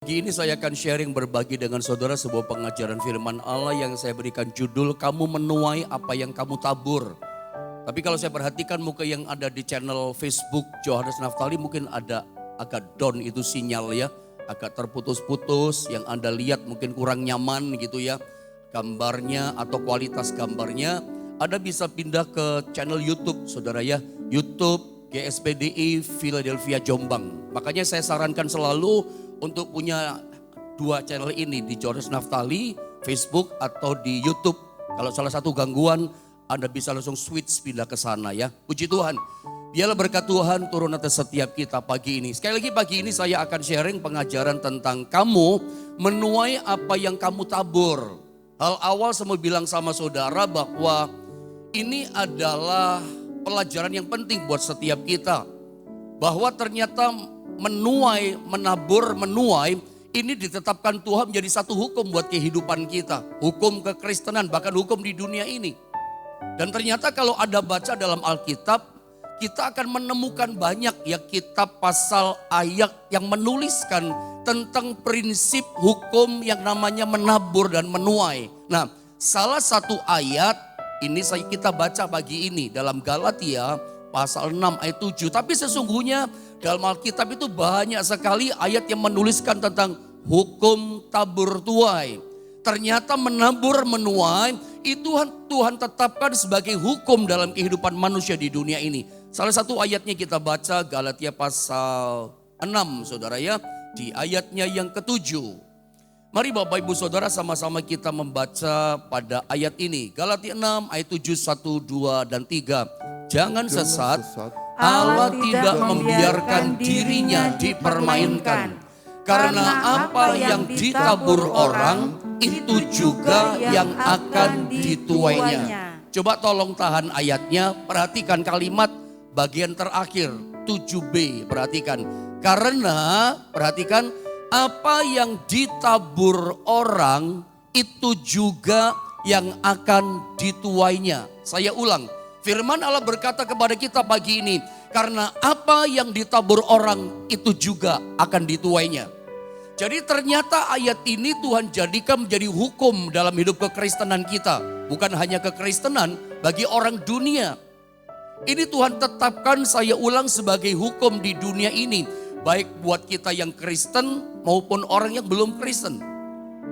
Pagi ini saya akan sharing berbagi dengan saudara sebuah pengajaran firman Allah yang saya berikan judul kamu menuai apa yang kamu tabur. Tapi kalau saya perhatikan muka yang ada di channel Facebook Johannes Naftali mungkin ada agak down itu sinyal ya. Agak terputus-putus, yang Anda lihat mungkin kurang nyaman gitu ya. Gambarnya atau kualitas gambarnya. Anda bisa pindah ke channel YouTube saudara ya. YouTube GSPDI Philadelphia Jombang. Makanya saya sarankan selalu untuk punya dua channel ini di Johannes Naftali, Facebook atau di YouTube. Kalau salah satu gangguan, Anda bisa langsung switch pindah ke sana ya. Puji Tuhan. Biarlah berkat Tuhan turun atas setiap kita pagi ini. Sekali lagi pagi ini saya akan sharing pengajaran tentang kamu menuai apa yang kamu tabur. Hal awal saya mau bilang sama saudara bahwa ini adalah pelajaran yang penting buat setiap kita. Bahwa ternyata menuai, menabur, menuai, ini ditetapkan Tuhan menjadi satu hukum buat kehidupan kita. Hukum kekristenan, bahkan hukum di dunia ini. Dan ternyata kalau Anda baca dalam Alkitab, kita akan menemukan banyak ya kitab, pasal, ayat yang menuliskan tentang prinsip hukum yang namanya menabur dan menuai. Nah, salah satu ayat ini kita baca pagi ini dalam Galatia pasal 6 ayat 7. Tapi sesungguhnya dalam Alkitab itu banyak sekali ayat yang menuliskan tentang hukum tabur tuai. Ternyata menabur menuai itu Tuhan tetapkan sebagai hukum dalam kehidupan manusia di dunia ini. Salah satu ayatnya kita baca Galatia pasal 6 saudara ya. Di ayatnya yang ke-7. Mari Bapak Ibu Saudara sama-sama kita membaca pada ayat ini. Galatia 6 ayat 7, 1, 2 dan 3. Jangan sesat, Allah tidak membiarkan dirinya dipermainkan. Karena apa yang ditabur orang, itu juga yang akan dituainya. Coba tolong tahan ayatnya, perhatikan kalimat bagian terakhir, 7b, perhatikan. Karena, perhatikan, apa yang ditabur orang, itu juga yang akan dituainya. Saya ulang. Firman Allah berkata kepada kita pagi ini, karena apa yang ditabur orang itu juga akan dituainya. Jadi ternyata ayat ini Tuhan jadikan menjadi hukum dalam hidup kekristenan kita. Bukan hanya kekristenan, bagi orang dunia. Ini Tuhan tetapkan, saya ulang, sebagai hukum di dunia ini. Baik buat kita yang Kristen maupun orang yang belum Kristen.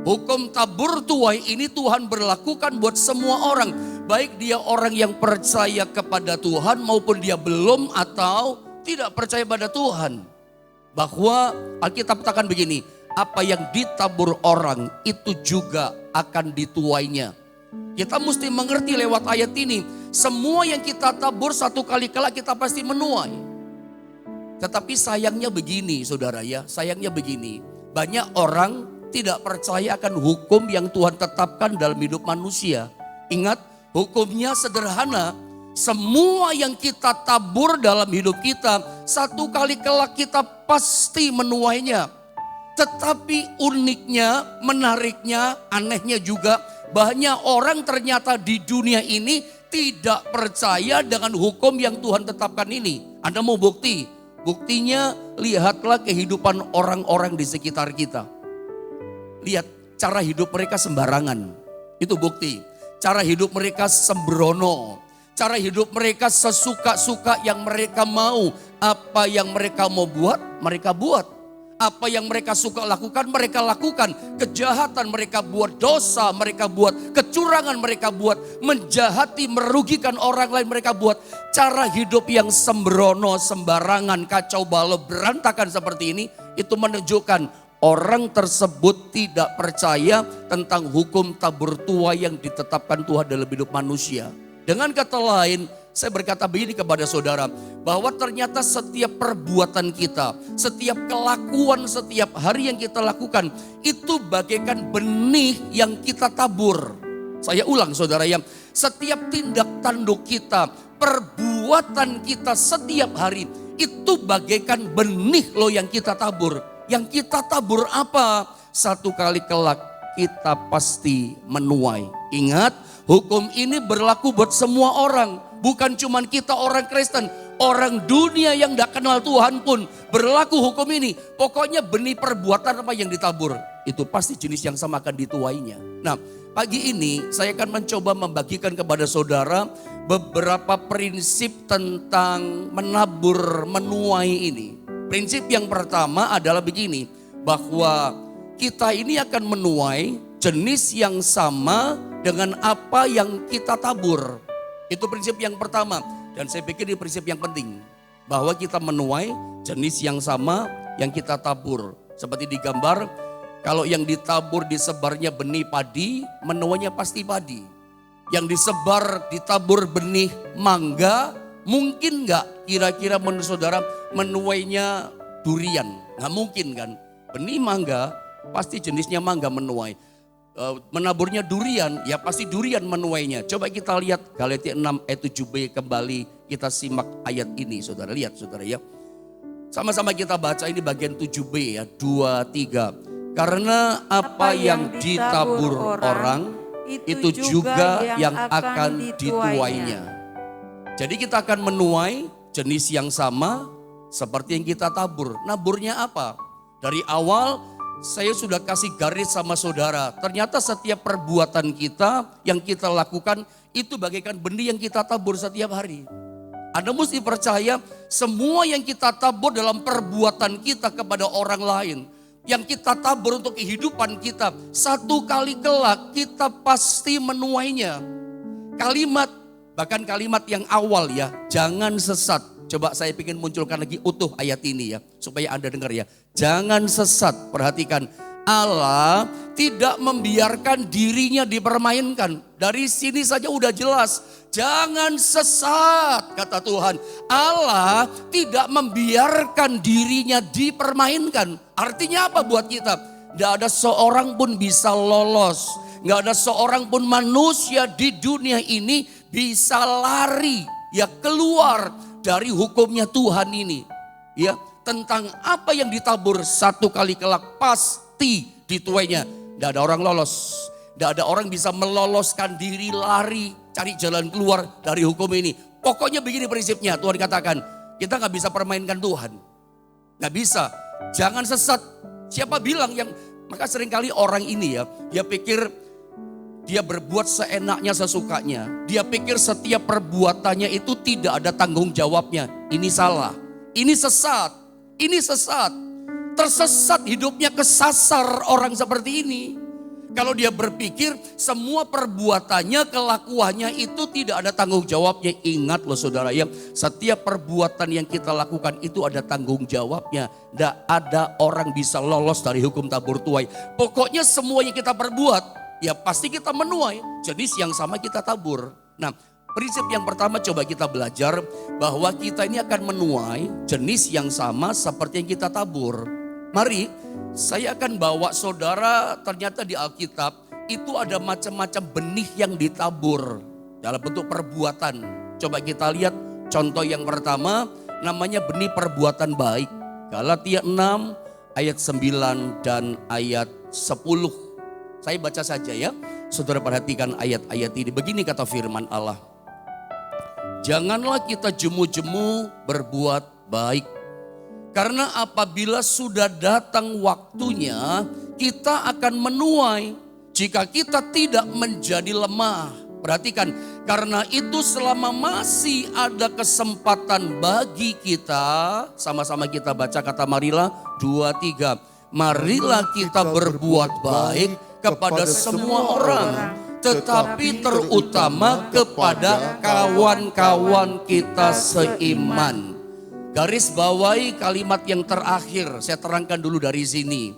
Hukum tabur tuai ini Tuhan berlakukan buat semua orang. Baik dia orang yang percaya kepada Tuhan maupun dia belum atau tidak percaya pada Tuhan. Bahwa Alkitab katakan begini, apa yang ditabur orang itu juga akan dituainya. Kita mesti mengerti lewat ayat ini, semua yang kita tabur satu kali kelak kita pasti menuai. Tetapi sayangnya begini saudara ya, sayangnya begini. Banyak orang tidak percaya akan hukum yang Tuhan tetapkan dalam hidup manusia. Ingat, hukumnya sederhana. Semua yang kita tabur dalam hidup kita, satu kali kelak kita pasti menuainya. Tetapi uniknya, menariknya, anehnya juga, banyak orang ternyata di dunia ini tidak percaya dengan hukum yang Tuhan tetapkan ini. Anda mau bukti? Buktinya lihatlah kehidupan orang-orang di sekitar kita. Lihat cara hidup mereka sembarangan. Itu bukti. Cara hidup mereka sembrono. Cara hidup mereka sesuka-suka yang mereka mau. Apa yang mereka mau buat, mereka buat. Apa yang mereka suka lakukan, mereka lakukan. Kejahatan mereka buat, dosa mereka buat, kecurangan mereka buat, menjahati, merugikan orang lain mereka buat. Cara hidup yang sembrono, sembarangan, kacau balau, berantakan seperti ini, itu menunjukkan orang tersebut tidak percaya tentang hukum tabur tuai yang ditetapkan Tuhan dalam hidup manusia. Dengan kata lain, saya berkata begini kepada saudara, bahwa ternyata setiap perbuatan kita, setiap kelakuan, setiap hari yang kita lakukan, itu bagaikan benih yang kita tabur. Saya ulang saudara ya, setiap tindak tanduk kita, perbuatan kita setiap hari, itu bagaikan benih loh yang kita tabur. Yang kita tabur apa? Satu kali kelak kita pasti menuai. Ingat, hukum ini berlaku buat semua orang. Bukan cuma kita orang Kristen. Orang dunia yang tidak kenal Tuhan pun berlaku hukum ini. Pokoknya benih perbuatan apa yang ditabur, itu pasti jenis yang sama akan dituainya. Nah, pagi ini saya akan mencoba membagikan kepada saudara beberapa prinsip tentang menabur, menuai ini. Prinsip yang pertama adalah begini, bahwa kita ini akan menuai jenis yang sama dengan apa yang kita tabur. Itu prinsip yang pertama. Dan saya pikir ini prinsip yang penting. Bahwa kita menuai jenis yang sama yang kita tabur. Seperti di gambar, kalau yang ditabur disebarnya benih padi, menuainya pasti padi. Yang disebar ditabur benih mangga, mungkin gak kira-kira menurut saudara menuainya durian? Gak mungkin kan? Benih mangga pasti jenisnya mangga menuai. Menaburnya durian, ya pasti durian menuainya. Coba kita lihat Galatia 6 ayat 7b kembali, kita simak ayat ini saudara. Lihat saudara ya. Sama-sama kita baca ini bagian 7b ya, 2, 3. Karena apa yang ditabur orang, itu juga yang akan dituainya. Jadi kita akan menuai jenis yang sama seperti yang kita tabur. Naburnya apa? Dari awal saya sudah kasih garis sama saudara. Ternyata setiap perbuatan kita yang kita lakukan itu bagaikan benih yang kita tabur setiap hari. Anda mesti percaya semua yang kita tabur dalam perbuatan kita kepada orang lain, yang kita tabur untuk kehidupan kita, satu kali kelak kita pasti menuainya. Kalimat, bahkan kalimat yang awal ya, jangan sesat. Coba saya ingin munculkan lagi utuh ayat ini ya, supaya Anda dengar ya. Jangan sesat, perhatikan. Allah tidak membiarkan dirinya dipermainkan. Dari sini saja udah jelas. Jangan sesat, kata Tuhan. Allah tidak membiarkan dirinya dipermainkan. Artinya apa buat kita? Tidak ada seorang pun bisa lolos. Nggak ada seorang pun manusia di dunia ini bisa lari ya keluar dari hukumnya Tuhan ini. Ya, tentang apa yang ditabur satu kali kelak pasti dituainya. Tidak ada orang lolos. Tidak ada orang bisa meloloskan diri, lari, cari jalan keluar dari hukum ini. Pokoknya begini prinsipnya, Tuhan katakan, kita gak bisa permainkan Tuhan. Gak bisa, jangan sesat. Siapa bilang yang, maka seringkali orang ini ya, dia pikir dia berbuat seenaknya sesukanya. Dia pikir setiap perbuatannya itu tidak ada tanggung jawabnya. Ini salah, ini sesat, ini sesat. Tersesat hidupnya, kesasar orang seperti ini. Kalau dia berpikir semua perbuatannya, kelakuannya itu tidak ada tanggung jawabnya. Ingat loh saudara ya, setiap perbuatan yang kita lakukan itu ada tanggung jawabnya. Tidak ada orang bisa lolos dari hukum tabur tuai. Pokoknya semua yang kita perbuat, ya pasti kita menuai jenis yang sama kita tabur. Nah, prinsip yang pertama coba kita belajar bahwa kita ini akan menuai jenis yang sama seperti yang kita tabur. Mari saya akan bawa saudara, ternyata di Alkitab itu ada macam-macam benih yang ditabur dalam bentuk perbuatan. Coba kita lihat contoh yang pertama, namanya benih perbuatan baik. Galatia 6 ayat 9 dan ayat 10. Saya baca saja ya, saudara perhatikan ayat-ayat ini. Begini kata firman Allah. Janganlah kita jemu-jemu berbuat baik. Karena apabila sudah datang waktunya, kita akan menuai jika kita tidak menjadi lemah. Perhatikan, karena itu selama masih ada kesempatan bagi kita, sama-sama kita baca kata marilah, 2, 3. Marilah kita berbuat baik kepada semua orang, tetapi terutama kepada kawan-kawan kita seiman. Garis bawahi kalimat yang terakhir, saya terangkan dulu dari sini.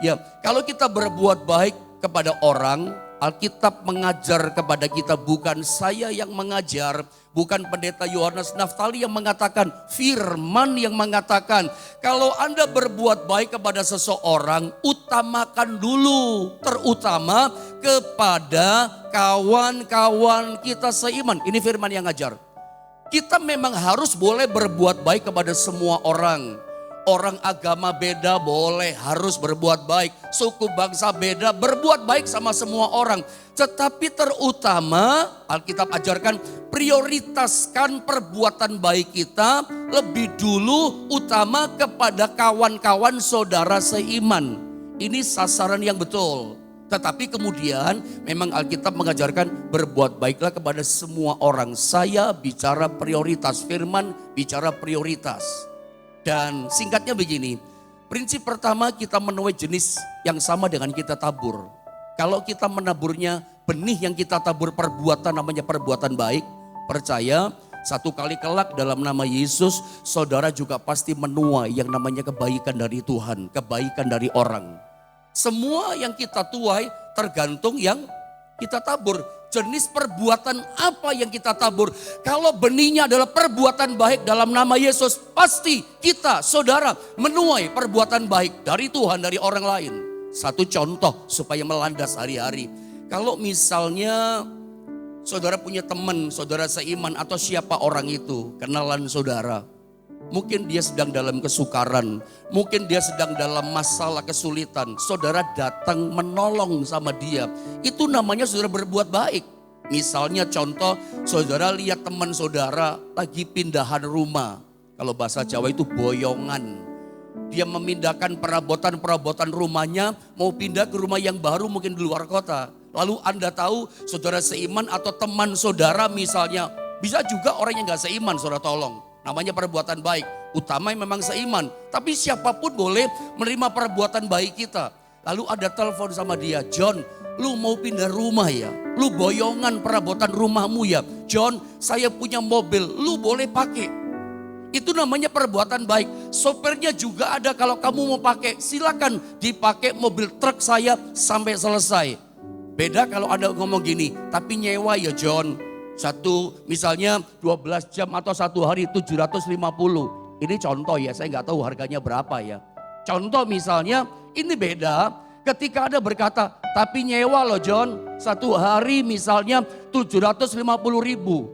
Ya, kalau kita berbuat baik kepada orang, Alkitab mengajar kepada kita, bukan saya yang mengajar, bukan pendeta Yohanes Naftali yang mengatakan, firman yang mengatakan, kalau Anda berbuat baik kepada seseorang, utamakan dulu, terutama kepada kawan-kawan kita seiman. Ini firman yang ngajar. Kita memang harus boleh berbuat baik kepada semua orang. Orang agama beda boleh, harus berbuat baik. Suku bangsa beda, berbuat baik sama semua orang. Tetapi terutama Alkitab ajarkan prioritaskan perbuatan baik kita lebih dulu utama kepada kawan-kawan saudara seiman. Ini sasaran yang betul. Tetapi kemudian memang Alkitab mengajarkan berbuat baiklah kepada semua orang. Saya bicara prioritas, firman bicara prioritas. Dan singkatnya begini, prinsip pertama kita menuai jenis yang sama dengan kita tabur. Kalau kita menaburnya benih yang kita tabur perbuatan namanya perbuatan baik, percaya satu kali kelak dalam nama Yesus, saudara juga pasti menuai yang namanya kebaikan dari Tuhan, kebaikan dari orang. Semua yang kita tuai tergantung yang kita tabur. Jenis perbuatan apa yang kita tabur. Kalau benihnya adalah perbuatan baik dalam nama Yesus, pasti kita saudara menuai perbuatan baik dari Tuhan, dari orang lain. Satu contoh supaya melandas hari-hari. Kalau misalnya saudara punya teman, saudara seiman atau siapa orang itu, kenalan saudara. Mungkin dia sedang dalam kesukaran, mungkin dia sedang dalam masalah kesulitan. Saudara datang menolong sama dia. Itu namanya saudara berbuat baik. Misalnya contoh, saudara lihat teman saudara lagi pindahan rumah. Kalau bahasa Jawa itu boyongan. Dia memindahkan perabotan-perabotan rumahnya, mau pindah ke rumah yang baru mungkin di luar kota. Lalu Anda tahu saudara seiman atau teman saudara misalnya, bisa juga orang yang gak seiman saudara tolong. Namanya perbuatan baik, utama yang memang seiman. Tapi siapapun boleh menerima perbuatan baik kita. Lalu ada telepon sama dia, John, lu mau pindah rumah ya? Lu boyongan perabotan rumahmu ya? John, saya punya mobil, lu boleh pakai. Itu namanya perbuatan baik. Sopirnya juga ada, kalau kamu mau pakai silakan dipakai mobil truk saya sampai selesai. Beda kalau ada ngomong gini, tapi nyewa ya John. Misalnya 12 jam atau satu hari 750. Ini contoh ya, saya nggak tahu harganya berapa ya. Contoh misalnya, ini beda ketika ada berkata, tapi nyewa loh John, satu hari misalnya 750 ribu.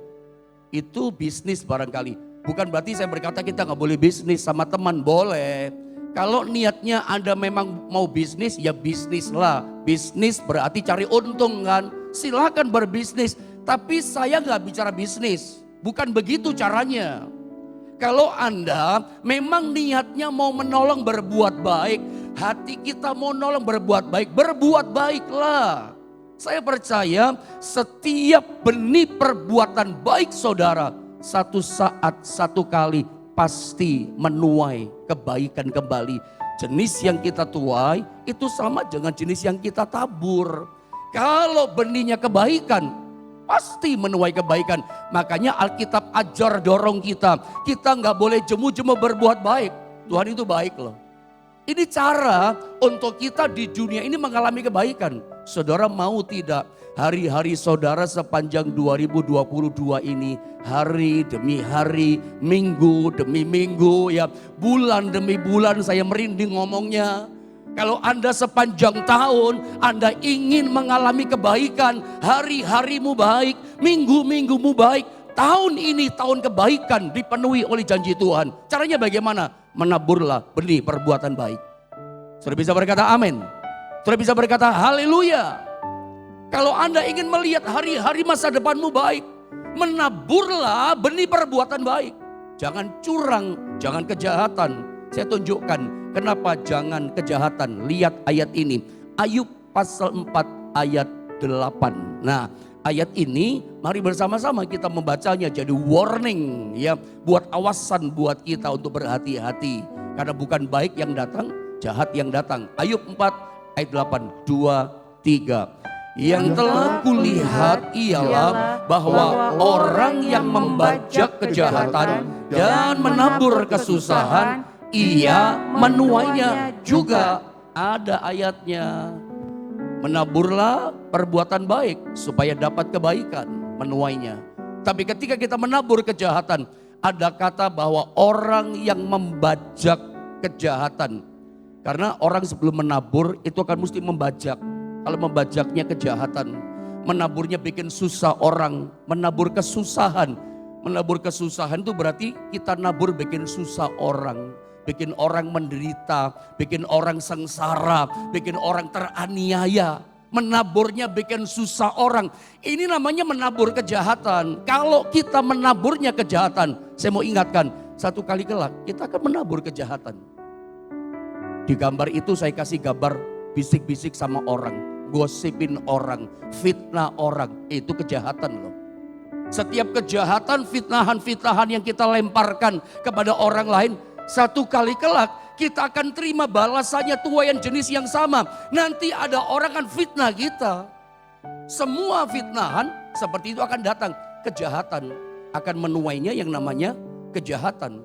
Itu bisnis barangkali. Bukan berarti saya berkata kita nggak boleh bisnis sama teman, boleh. Kalau niatnya Anda memang mau bisnis, ya bisnis lah. Bisnis berarti cari untung kan, silakan berbisnis. Tapi saya nggak bicara bisnis, bukan begitu caranya. Kalau Anda memang niatnya mau menolong berbuat baik, hati kita mau nolong berbuat baiklah. Saya percaya setiap benih perbuatan baik saudara, satu saat satu kali pasti menuai kebaikan kembali. Jenis yang kita tuai itu sama dengan jenis yang kita tabur. Kalau benihnya kebaikan, pasti menuai kebaikan. Makanya Alkitab ajar dorong kita. Kita nggak boleh jemu-jemu berbuat baik. Tuhan itu baik loh. Ini cara untuk kita di dunia ini mengalami kebaikan. Saudara mau tidak hari-hari saudara sepanjang 2022 ini, hari demi hari, minggu demi minggu, ya bulan demi bulan, saya merinding ngomongnya. Kalau Anda sepanjang tahun, Anda ingin mengalami kebaikan, hari-harimu baik, minggu-minggumu baik, tahun ini tahun kebaikan dipenuhi oleh janji Tuhan. Caranya bagaimana? Menaburlah benih perbuatan baik. Sudah bisa berkata amin? Sudah bisa berkata haleluya? Kalau Anda ingin melihat hari-hari masa depanmu baik, menaburlah benih perbuatan baik. Jangan curang, jangan kejahatan. Saya tunjukkan kenapa jangan kejahatan. Lihat ayat ini. Ayub pasal 4 ayat 8. Nah, ayat ini mari bersama-sama kita membacanya jadi warning ya, buat awasan buat kita untuk berhati-hati. Karena bukan baik yang datang, jahat yang datang. Ayub 4 ayat 8, 2, 3. Yang telah kulihat ialah bahwa orang yang membajak kejahatan dan menabur kesusahan, ia menuainya juga. Ada ayatnya. Menaburlah perbuatan baik supaya dapat kebaikan, menuainya. Tapi ketika kita menabur kejahatan, ada kata bahwa orang yang membajak kejahatan. Karena orang sebelum menabur itu akan mesti membajak. Kalau membajaknya kejahatan, menaburnya bikin susah orang, menabur kesusahan. Menabur kesusahan itu berarti kita nabur bikin susah orang. bikin orang menderita, bikin orang sengsara, bikin orang teraniaya. Menaburnya bikin susah orang. Ini namanya menabur kejahatan. Kalau kita menaburnya kejahatan, saya mau ingatkan, satu kali kelak kita akan menabur kejahatan. Di gambar itu saya kasih gambar bisik-bisik sama orang, gosipin orang, fitnah orang, itu kejahatan loh. Setiap kejahatan, fitnahan-fitnahan yang kita lemparkan kepada orang lain, satu kali kelak kita akan terima balasannya tuaian jenis yang sama. Nanti ada orang akan fitnah kita. Semua fitnahan seperti itu akan datang. Kejahatan akan menuainya yang namanya kejahatan.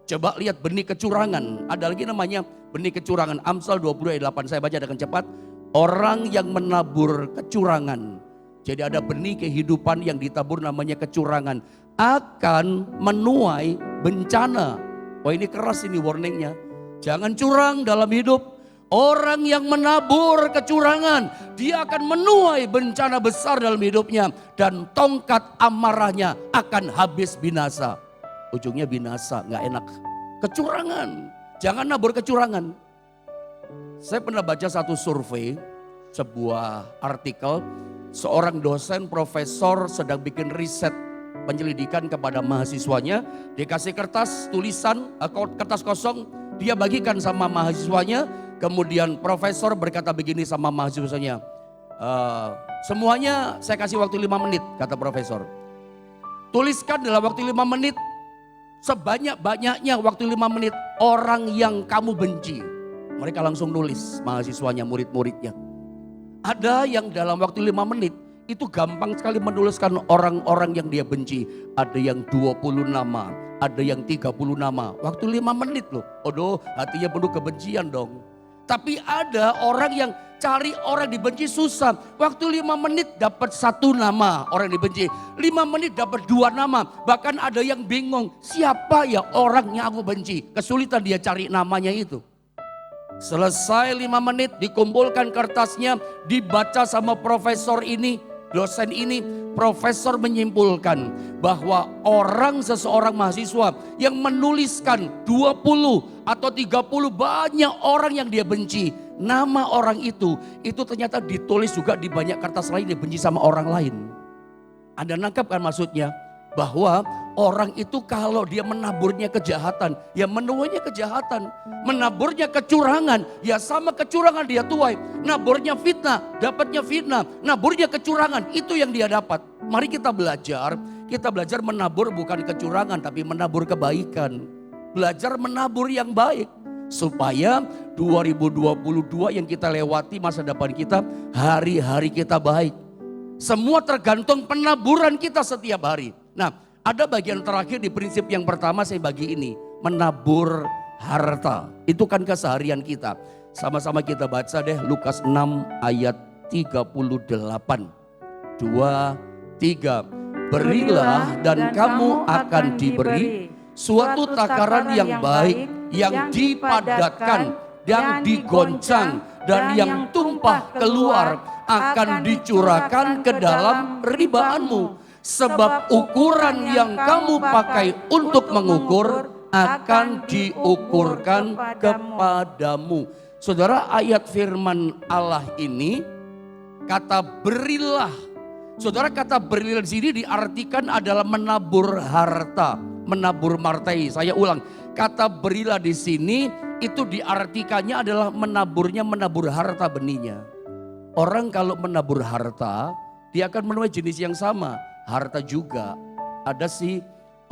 Coba lihat benih kecurangan. Ada lagi namanya benih kecurangan. Amsal 20 ayat 8, saya baca dengan cepat. Orang yang menabur kecurangan. Jadi ada benih kehidupan yang ditabur namanya kecurangan. Akan menuai bencana. Wah, ini keras ini warningnya. Jangan curang dalam hidup. Orang yang menabur kecurangan, dia akan menuai bencana besar dalam hidupnya. Dan tongkat amarahnya akan habis binasa. Ujungnya binasa, gak enak. Kecurangan, jangan nabur kecurangan. Saya pernah baca satu survei, sebuah artikel. Seorang dosen profesor sedang bikin riset penyelidikan kepada mahasiswanya. Dikasih kertas tulisan, kertas kosong. Dia bagikan sama mahasiswanya, kemudian profesor berkata begini sama mahasiswanya. Semuanya saya kasih waktu 5 menit, kata profesor. Tuliskan dalam waktu 5 menit, sebanyak-banyaknya waktu 5 menit, orang yang kamu benci. Mereka langsung nulis, mahasiswanya, murid-muridnya. Ada yang dalam waktu 5 menit, itu gampang sekali menuliskan orang-orang yang dia benci. Ada yang 20 nama, ada yang 30 nama. Waktu 5 menit loh. Aduh, hatinya penuh kebencian dong. Tapi ada orang yang cari orang dibenci susah. Waktu 5 menit dapat 1 nama orang dibenci. 5 menit dapat 2 nama. Bahkan ada yang bingung, siapa ya orang yang aku benci. Kesulitan dia cari namanya itu. Selesai 5 menit, dikumpulkan kertasnya, dibaca sama profesor ini, dosen ini. Profesor menyimpulkan bahwa seseorang mahasiswa yang menuliskan 20 atau 30 banyak orang yang dia benci. Nama orang itu ternyata ditulis juga di banyak kertas lain yang benci sama orang lain. Anda nangkap kan maksudnya? Bahwa orang itu kalau dia menaburnya kejahatan, ya menuainya kejahatan. Menaburnya kecurangan, ya sama kecurangan dia tuai. Naburnya fitnah, dapatnya fitnah. Naburnya kecurangan, itu yang dia dapat. Mari kita belajar menabur bukan kecurangan tapi menabur kebaikan. Belajar menabur yang baik. Supaya 2022 yang kita lewati masa depan kita, hari-hari kita baik. Semua tergantung penaburan kita setiap hari. Nah, ada bagian terakhir di prinsip yang pertama saya bagi ini. Menabur harta. Itu kan keseharian kita. Sama-sama kita baca deh Lukas 6 ayat 38. 2, 3. Berilah dan kamu akan diberi suatu takaran yang baik, yang dipadatkan, yang digoncang, dan yang tumpah keluar akan dicurahkan ke dalam ribaanmu. Sebab ukuran yang kamu pakai untuk mengukur akan diukurkan kepadamu. Saudara, ayat firman Allah ini kata berilah. Saudara, kata berilah di sini diartikan adalah menabur harta, menabur martai. Saya ulang, kata berilah di sini itu diartikannya adalah menabur harta benihnya. Orang kalau menabur harta, dia akan menuai jenis yang sama. Harta juga. Ada sih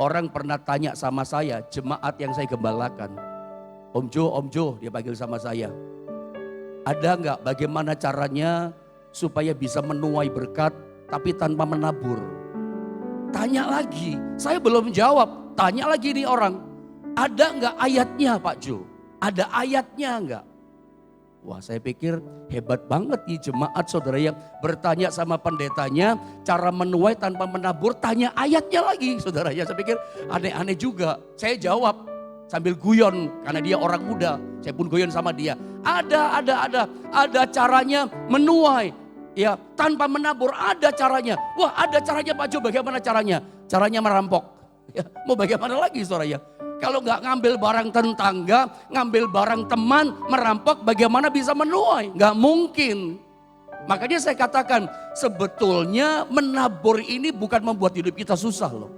orang pernah tanya sama saya, jemaat yang saya gembalakan. Om Jo, dia panggil sama saya. Ada enggak bagaimana caranya supaya bisa menuai berkat tapi tanpa menabur? Tanya lagi, saya belum jawab. Tanya lagi nih orang, ada enggak ayatnya Pak Jo? Ada ayatnya enggak? Wah, saya pikir hebat banget nih jemaat saudara yang bertanya sama pendetanya cara menuai tanpa menabur, tanya ayatnya lagi saudara ya. Saya pikir aneh-aneh juga. Saya jawab sambil guyon karena dia orang muda. Saya pun guyon sama dia. Ada caranya menuai ya tanpa menabur, ada caranya. Wah, ada caranya Pak Jo, bagaimana caranya? Caranya merampok. Ya, mau bagaimana lagi saudara ya? Kalau nggak ngambil barang tetangga, ngambil barang teman, merampok, bagaimana bisa menuai? Nggak mungkin. Makanya saya katakan sebetulnya menabur ini bukan membuat hidup kita susah loh.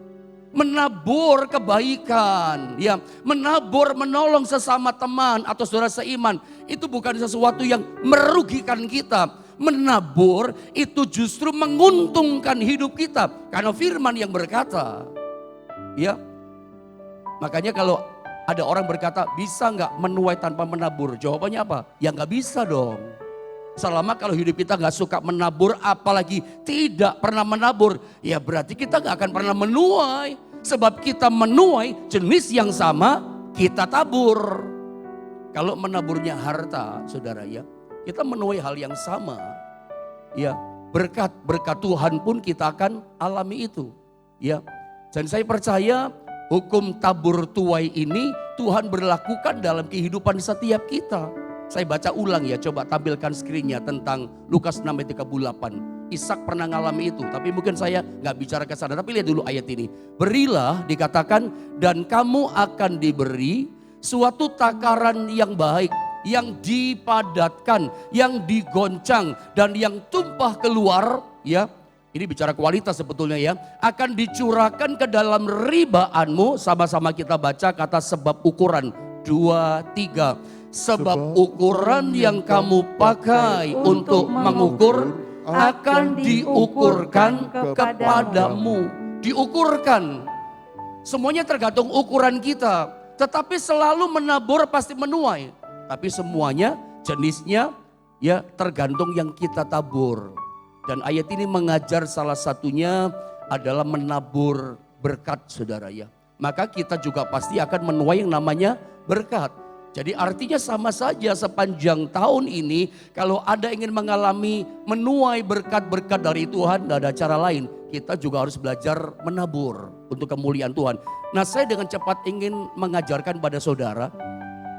Menabur kebaikan, ya, menabur menolong sesama teman atau saudara seiman itu bukan sesuatu yang merugikan kita. Menabur itu justru menguntungkan hidup kita karena firman yang berkata, ya, makanya kalau ada orang berkata bisa nggak menuai tanpa menabur? Jawabannya apa? Ya nggak bisa dong. Selama kalau hidup kita nggak suka menabur, apalagi tidak pernah menabur, ya berarti kita nggak akan pernah menuai. Sebab kita menuai jenis yang sama, kita tabur. Kalau menaburnya harta, saudara ya, kita menuai hal yang sama. Ya, berkat Tuhan pun kita akan alami itu. Ya, dan saya percaya hukum tabur tuai ini Tuhan berlakukan dalam kehidupan setiap kita. Saya baca ulang ya, coba tampilkan screen-nya tentang Lukas 6 ayat 38. Ishak pernah ngalami itu, tapi mungkin saya nggak bicara ke sana. Tapi lihat dulu ayat ini. Berilah dikatakan dan kamu akan diberi suatu takaran yang baik, yang dipadatkan, yang digoncang dan yang tumpah keluar, ya. Ini bicara kualitas sebetulnya ya. Akan dicurahkan ke dalam ribaanmu. Sama-sama kita baca kata sebab ukuran 2, 3. Sebab ukuran yang kamu pakai untuk mengukur akan diukurkan kepadamu. Diukurkan. Semuanya tergantung ukuran kita. Tetapi selalu menabur pasti menuai. Tapi semuanya jenisnya ya tergantung yang kita tabur. Dan ayat ini mengajar salah satunya adalah menabur berkat saudara ya. Maka kita juga pasti akan menuai yang namanya berkat. Jadi artinya sama saja sepanjang tahun ini kalau ada ingin mengalami menuai berkat-berkat dari Tuhan, tidak ada cara lain. Kita juga harus belajar menabur untuk kemuliaan Tuhan. Nah saya dengan cepat ingin mengajarkan pada saudara,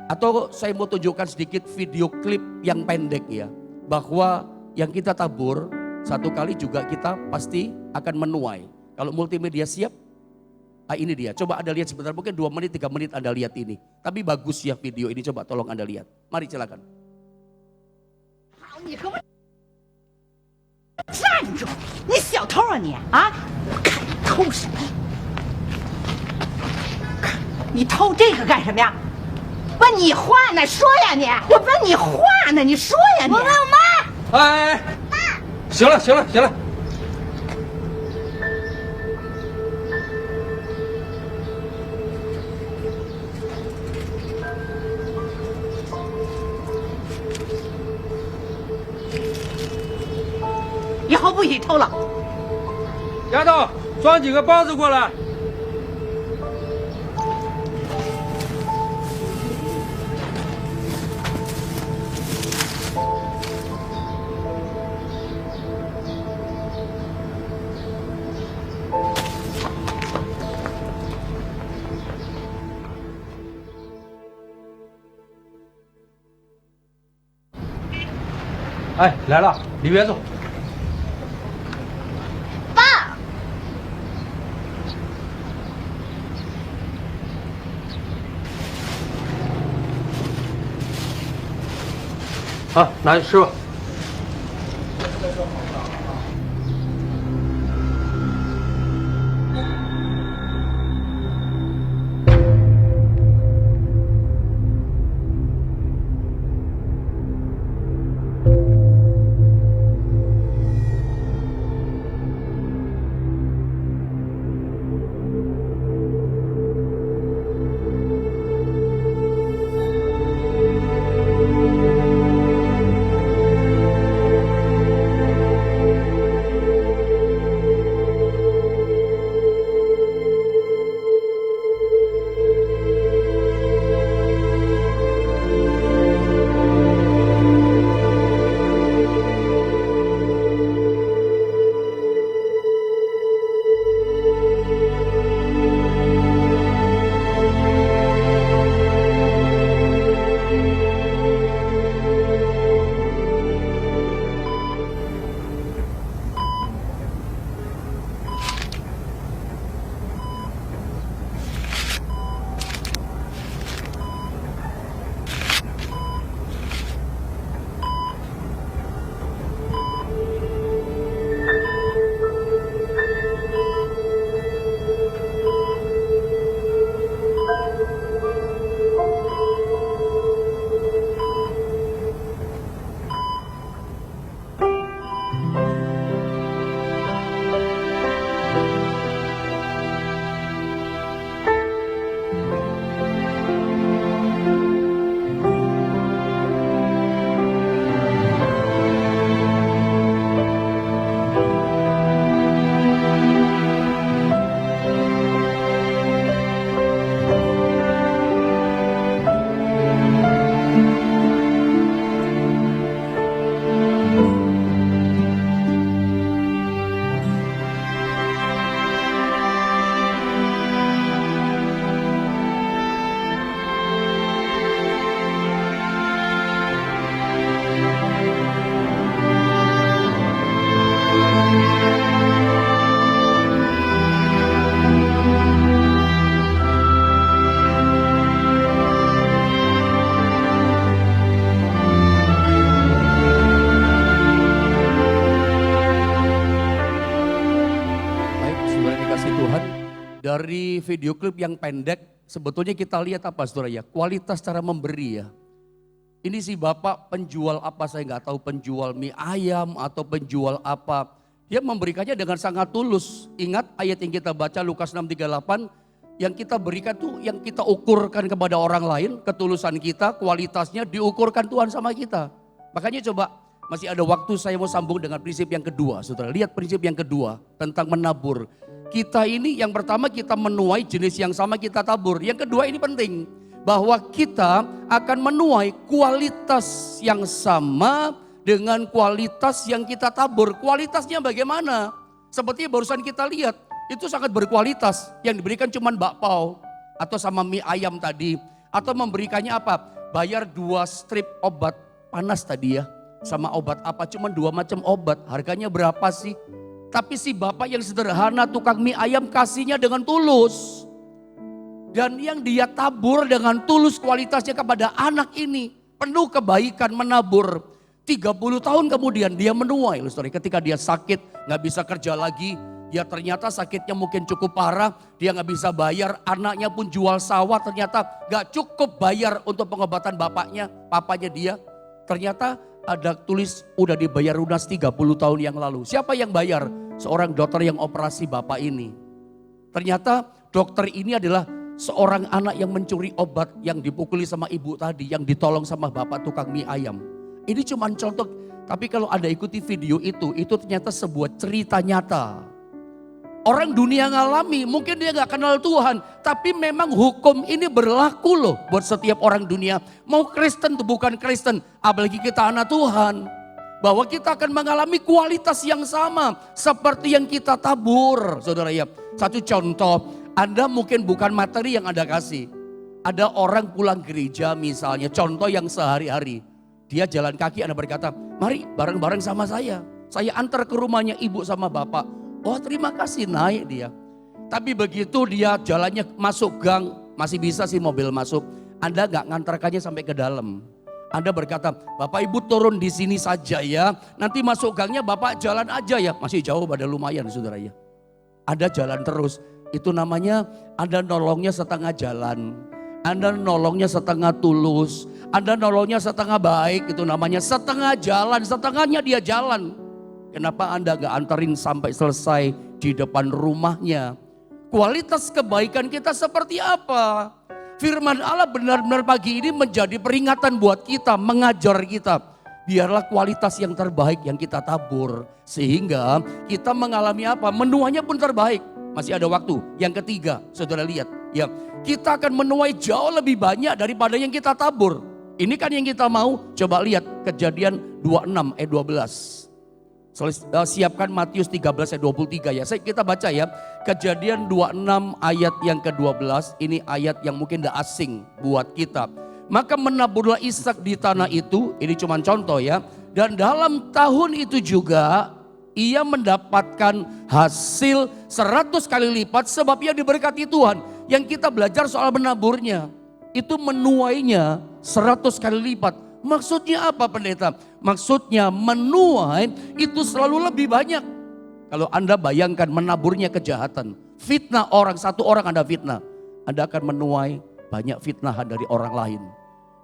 atau saya mau tunjukkan sedikit video klip yang pendek ya. Bahwa yang kita tabur satu kali juga kita pasti akan menuai. Kalau multimedia siap? Ini dia, coba Anda lihat sebentar, mungkin 2 menit, 3 menit Anda lihat ini. Tapi bagus ya video ini, coba tolong Anda lihat. Mari silakan. 站住！你小偷啊你啊！偷什么？你偷这个干什么呀？问你话呢，说呀你！我问你话呢，你说呀你！我问我妈。哎，爸，行了行了行了。 以后不许偷了。丫头，装几个包子过来。哎，来了，里边坐。 啊，拿去吃吧。dari video klip yang pendek, sebetulnya kita lihat apa saudara ya, kualitas cara memberi ya. Ini si bapak penjual apa saya nggak tahu, penjual mie ayam atau penjual apa. Dia memberikannya dengan sangat tulus. Ingat ayat yang kita baca Lukas 6:38, yang kita berikan tuh yang kita ukurkan kepada orang lain, ketulusan kita, kualitasnya diukurkan Tuhan sama kita. Makanya coba, masih ada waktu saya mau sambung dengan prinsip yang kedua. Saudara, lihat prinsip yang kedua tentang menabur. Kita ini yang pertama kita menuai jenis yang sama kita tabur. Yang kedua ini penting, bahwa kita akan menuai kualitas yang sama dengan kualitas yang kita tabur. Kualitasnya bagaimana? Seperti barusan kita lihat, itu sangat berkualitas. Yang diberikan cuma bakpao atau sama mie ayam tadi. Atau memberikannya apa? Bayar 2 strip obat panas tadi ya. Sama obat apa? Cuma 2 macam obat. Harganya berapa sih? Tapi si bapak yang sederhana tukang mie ayam kasihnya dengan tulus. Dan yang dia tabur dengan tulus kualitasnya kepada anak ini. Penuh kebaikan menabur. 30 tahun kemudian dia menuai. Ketika dia sakit gak bisa kerja lagi. Ya ternyata sakitnya mungkin cukup parah. Dia gak bisa bayar. Anaknya pun jual sawah. Ternyata gak cukup bayar untuk pengobatan bapaknya. Papanya dia. Ternyata ada tulis udah dibayar lunas 30 tahun yang lalu. Siapa yang bayar? Seorang dokter yang operasi bapak ini. Ternyata dokter ini adalah seorang anak yang mencuri obat. Yang dipukuli sama ibu tadi. Yang ditolong sama bapak tukang mie ayam. Ini cuma contoh, tapi kalau Anda ikuti video itu ternyata sebuah cerita nyata. Orang dunia ngalami, mungkin dia gak kenal Tuhan, tapi memang hukum ini berlaku loh buat setiap orang dunia. Mau Kristen tuh bukan Kristen, apalagi kita anak Tuhan. Bahwa kita akan mengalami kualitas yang sama seperti yang kita tabur. Saudara ya, satu contoh, Anda mungkin bukan materi yang Anda kasih. Ada orang pulang gereja misalnya, contoh yang sehari-hari. Dia jalan kaki, Anda berkata, mari bareng-bareng sama saya. Saya antar ke rumahnya ibu sama bapak. Oh terima kasih, naik dia. Tapi begitu dia jalannya masuk gang, masih bisa sih mobil masuk. Anda gak ngantarkannya sampai ke dalam. Anda berkata, bapak ibu turun di sini saja ya. Nanti masuk gangnya bapak jalan aja ya. Masih jauh pada lumayan saudara ya. Anda jalan terus, itu namanya Anda nolongnya setengah jalan. Anda nolongnya setengah tulus, Anda nolongnya setengah baik, itu namanya setengah jalan, setengahnya dia jalan. Kenapa Anda gak antarin sampai selesai di depan rumahnya? Kualitas kebaikan kita seperti apa? Firman Allah benar-benar pagi ini menjadi peringatan buat kita, mengajar kita. Biarlah kualitas yang terbaik yang kita tabur. Sehingga kita mengalami apa? Menuanya pun terbaik. Masih ada waktu. Yang ketiga, saudara lihat. Ya, kita akan menuai jauh lebih banyak daripada yang kita tabur. Ini kan yang kita mau. Coba lihat Kejadian 26 ayat 12. Siapkan Matius 13 ayat 23 ya. Kita baca ya. Kejadian 26 ayat yang ke-12. Ini ayat yang mungkin tidak asing buat kita. Maka menaburlah Ishak di tanah itu. Ini cuma contoh ya. Dan dalam tahun itu juga ia mendapatkan hasil 100 kali lipat sebab ia diberkati Tuhan. Yang kita belajar soal menaburnya, itu menuainya 100 kali lipat. Maksudnya apa pendeta? Maksudnya menuai itu selalu lebih banyak. Kalau Anda bayangkan menaburnya kejahatan, fitnah orang, satu orang Anda fitnah, Anda akan menuai banyak fitnahan dari orang lain.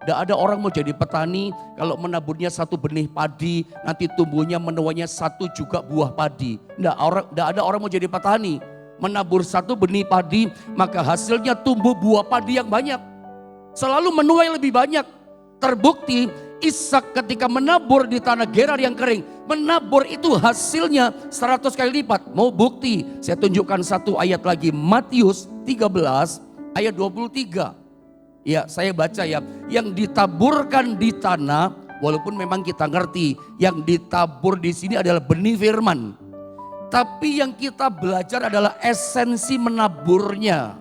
Tidak ada orang mau jadi petani, kalau menaburnya 1 benih padi, nanti tumbuhnya menuainya 1 juga buah padi. Tidak ada orang mau jadi petani. Menabur 1 benih padi, maka hasilnya tumbuh buah padi yang banyak. Selalu menuai lebih banyak. Terbukti Ishak ketika menabur di tanah Gerar yang kering, menabur itu hasilnya 100 kali lipat. Mau bukti? Saya tunjukkan 1 ayat lagi, Matius 13 ayat 23. Ya, saya baca ya, yang ditaburkan di tanah, walaupun memang kita ngerti, yang ditabur di sini adalah benih firman. Tapi yang kita belajar adalah esensi menaburnya.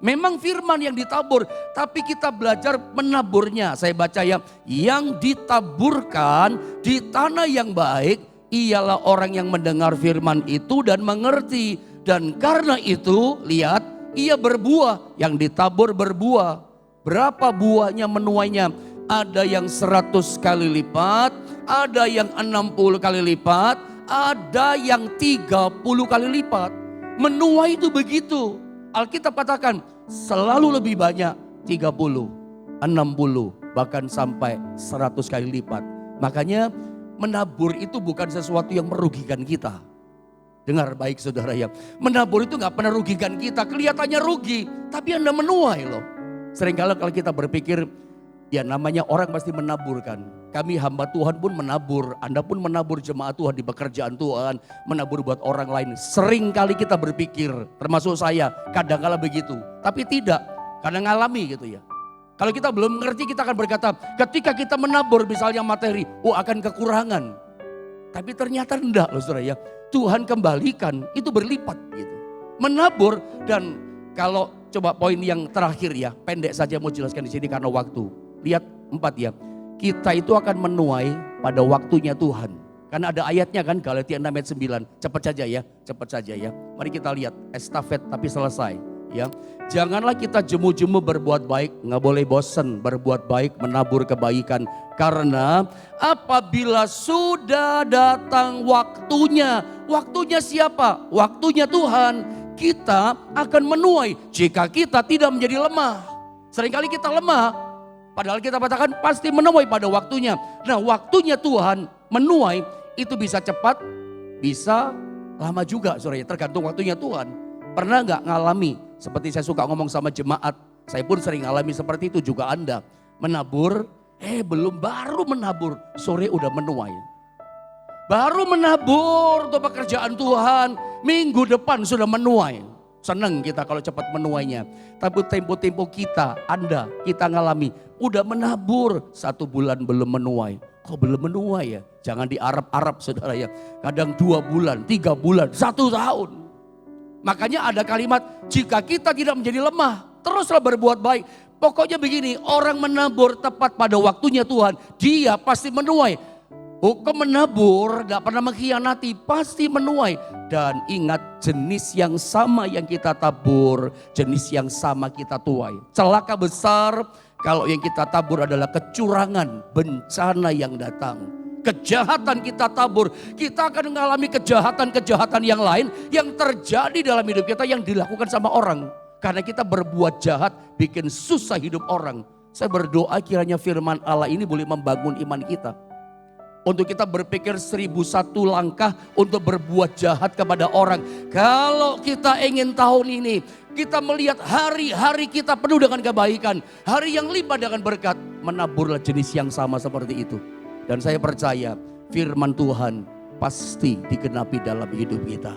Memang firman yang ditabur, tapi kita belajar menaburnya. Saya baca ya, yang ditaburkan di tanah yang baik, ialah orang yang mendengar firman itu dan mengerti. Dan karena itu, lihat, ia berbuah, yang ditabur berbuah. Berapa buahnya menuainya? Ada yang 100 kali lipat, ada yang 60 kali lipat, ada yang 30 kali lipat. Menuai itu begitu. Alkitab katakan selalu lebih banyak 30, 60, bahkan sampai 100 kali lipat. Makanya menabur itu bukan sesuatu yang merugikan kita. Dengar baik saudara ya, menabur itu gak pernah rugikan kita, kelihatannya rugi, tapi Anda menuai loh. Seringkali kalau kita berpikir, ya namanya orang pasti menaburkan. Kami hamba Tuhan pun menabur, Anda pun menabur, jemaat Tuhan di pekerjaan Tuhan, menabur buat orang lain. Seringkali kita berpikir, termasuk saya, kadang-kala begitu. Tapi tidak, karena ngalami gitu ya. Kalau kita belum mengerti kita akan berkata, ketika kita menabur misalnya materi, akan kekurangan. Tapi ternyata enggak loh saudara ya. Tuhan kembalikan, itu berlipat gitu. Menabur dan kalau coba poin yang terakhir ya, pendek saja mau jelaskan di sini karena waktu. Lihat 4 ya. Kita itu akan menuai pada waktunya Tuhan. Karena ada ayatnya kan, Galatia 6 ayat 9. Cepat saja ya. Mari kita lihat estafet tapi selesai ya. Janganlah kita jemu-jemu berbuat baik, nggak boleh bosan berbuat baik, menabur kebaikan. Karena apabila sudah datang waktunya siapa? Waktunya Tuhan, kita akan menuai jika kita tidak menjadi lemah. Seringkali kita lemah. Padahal kita katakan pasti menuai pada waktunya. Nah waktunya Tuhan menuai itu bisa cepat, bisa lama juga saudara, tergantung waktunya Tuhan. Pernah gak ngalami, seperti saya suka ngomong sama jemaat, saya pun sering ngalami seperti itu juga Anda. Menabur, baru menabur, sore udah menuai. Baru menabur untuk pekerjaan Tuhan, minggu depan sudah menuai. Senang kita kalau cepat menuainya. Tapi tempo-tempo kita, Anda, kita ngalami. Udah menabur, 1 bulan belum menuai. Kok belum menuai ya? Jangan diarap-arap saudara ya. Kadang 2 bulan, 3 bulan, 1 tahun. Makanya ada kalimat, jika kita tidak menjadi lemah, teruslah berbuat baik. Pokoknya begini, orang menabur tepat pada waktunya Tuhan, dia pasti menuai. Hukum menabur gak pernah mengkhianati, pasti menuai. Dan ingat jenis yang sama yang kita tabur, jenis yang sama kita tuai. Celaka besar kalau yang kita tabur adalah kecurangan, bencana yang datang. Kejahatan kita tabur, kita akan mengalami kejahatan-kejahatan yang lain yang terjadi dalam hidup kita yang dilakukan sama orang. Karena kita berbuat jahat, bikin susah hidup orang. Saya berdoa kiranya firman Allah ini boleh membangun iman kita. Untuk kita berpikir 1001 langkah untuk berbuat jahat kepada orang. Kalau kita ingin tahun ini, kita melihat hari-hari kita penuh dengan kebaikan. Hari yang limpah dengan berkat, menaburlah jenis yang sama seperti itu. Dan saya percaya firman Tuhan pasti digenapi dalam hidup kita.